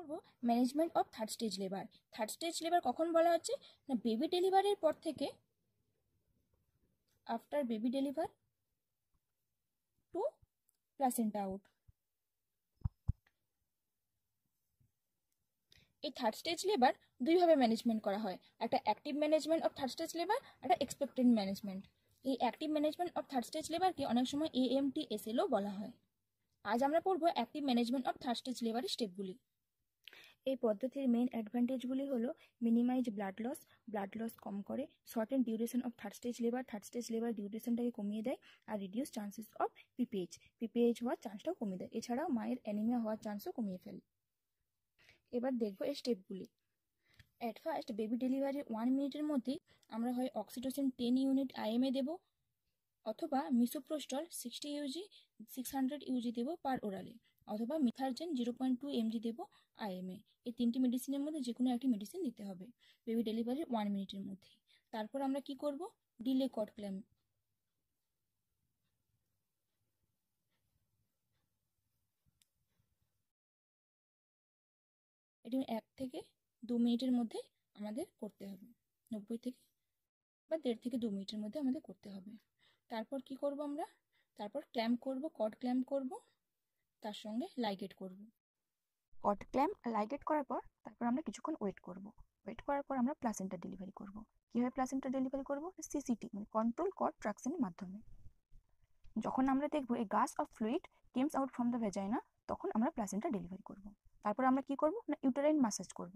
করব management of third stage labour. Third stage labour কখন বলা হচ্ছে না, বেবি ডেলিভারির পর থেকে after baby deliver to placenta out. এই থার্ড স্টেজ লেবার দুইভাবে ম্যানেজমেন্ট করা হয়, একটা active management of third stage labour, একটা এক্সপেক্টেড ম্যানেজমেন্ট। এই active management of third stage লেবারকে অনেক সময় AMTSL ও বলা হয়। আজ আমরা পড়বো active management of third stage লেবারের স্টেপগুলি। এই পদ্ধতির মেইন অ্যাডভান্টেজগুলি হলো মিনিমাইজ ব্লাড লস কম করে, shorten duration of third stage labour ডিউরেশনটাকে কমিয়ে দেয়, আর রিডিউস চান্সেস অফ পিপিএইচ হওয়ার চান্সটাও কমিয়ে দেয়। এছাড়াও মায়ের অ্যানিমিয়া হওয়ার চান্সও কমিয়ে ফেলে। এবার দেখবো এই স্টেপগুলি। অ্যাট ফার্স্ট বেবি ডেলিভারির 1 মিনিটের মধ্যেই আমরা হয় অক্সিটোসিন 10 ইউনিট IMA দেবো, অথবা মিসোপ্রোস্টল 60 ইউজি 600 ইউজি দেবো পার ওরালে, অথবা মিথারজেন 0.2 mg দেবো IMA। এই তিনটি মেডিসিনের মধ্যে যে কোনো একটি মেডিসিন দিতে হবে বেবি ডেলিভারির 1 মিনিটের মধ্যে। তারপর আমরা কি করব, ডিলে কট ক্ল্যাম্প। এটি 1 থেকে 2 মিনিটের মধ্যে আমাদের করতে হবে, 90 থেকে বা 1.5 থেকে 2 মিনিটের মধ্যে আমাদের করতে হবে। তারপর কি করব আমরা, তারপর ক্ল্যাম্প করব, কট ক্ল্যাম্প করব, তার সঙ্গে লাইগেট করব। কট ক্ল্যাম্প লাইগেট করার পর তারপর আমরা কিছুক্ষণ ওয়েট করার পর আমরা প্লাসেন্টা ডেলিভারি করব। কীভাবে প্লাসেন্টা ডেলিভারি করব, CCT মানে কন্ট্রোল কট ট্রাকশনের মাধ্যমে। যখন আমরা দেখব এই গাস of fluid কেমস out from the vagina, তখন আমরা প্লাসেন্টা ডেলিভারি করব। তারপর আমরা কি করব না, ইউটেরাইন মাসাজ করব।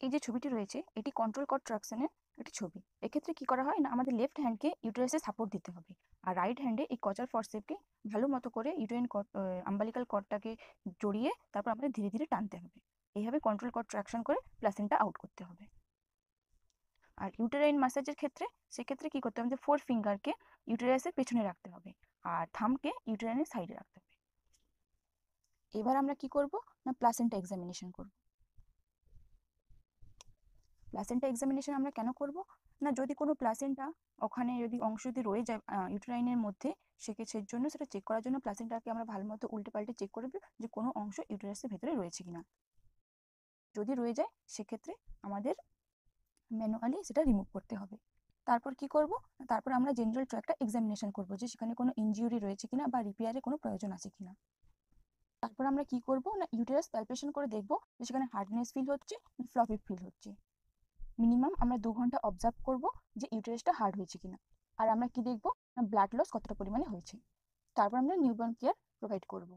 এই যে ছবিটি রয়েছে এটি কন্ট্রোল কট ট্রাকশনের একটি ছবি। এক্ষেত্রে কি করা হয় না, আমাদের লেফট হ্যান্ডকে ইউটেরাসে সাপোর্ট দিতে হবে, আর রাইট হ্যান্ডে এই কচার ফরসেপকে ভালো মতো করে ইউটেরাইন কট আম্বালিকাল কটটাকে জড়িয়ে তারপর আমাদের ধীরে ধীরে টানতে হবে। এইভাবে কন্ট্রোল কট ট্রাকশন করে প্লাসেন্টা আউট করতে হবে। আর ইউটেরাইন ম্যাসাজের ক্ষেত্রে সেক্ষেত্রে কি করতে হবে, 4 ফিঙ্গারকে ইউটেরাসের পেছনে রাখতে হবে আর থামকে ইউটেরাইনের সাইডে রাখতে হবে। এবার আমরা কি করব না, প্লাসেন্টা এক্সামিনেশন করব। প্লাসেন্টা এক্সামিনেশন আমরা কেন করব না, যদি কোনো প্লাসেন্টা ওখানে যদি অংশ যদি রয়ে যায় ইউটেরাইনের মধ্যে, সেক্ষেত্রে জন্য সেটা চেক করার জন্য প্লাসেন্টাকে আমরা ভালো মতো উল্টে পাল্টে চেক করব যে কোনো অংশ ইউটেরাসের ভেতরে রয়েছে কিনা। যদি রয়ে যায় সেক্ষেত্রে আমাদের ম্যানুয়ালি সেটা রিমুভ করতে হবে। তারপর কি করব, তারপর আমরা জেনারেল ট্র্যাকটা এক্সামিনেশন করব যে সেখানে কোনো ইনজিউরি রয়েছে কিনা বা রিপেয়ারের কোনো প্রয়োজন আছে কিনা। তারপর আমরা কি করব না, ইউটেরাস প্যালপেশন করে দেখব যে সেখানে হার্ডনেস ফিল হচ্ছে, ফ্লপি ফিল হচ্ছে। মিনিমাম আমরা 2 ঘন্টা অবজার্ভ করব যে ইউটেরাসটা হার্ড হয়েছে কিনা। আর আমরা কি দেখব না, ব্লাড লস কতটা পরিমাণে হয়েছে। তারপর আমরা নিউবর্ন কেয়ার প্রোভাইড করব।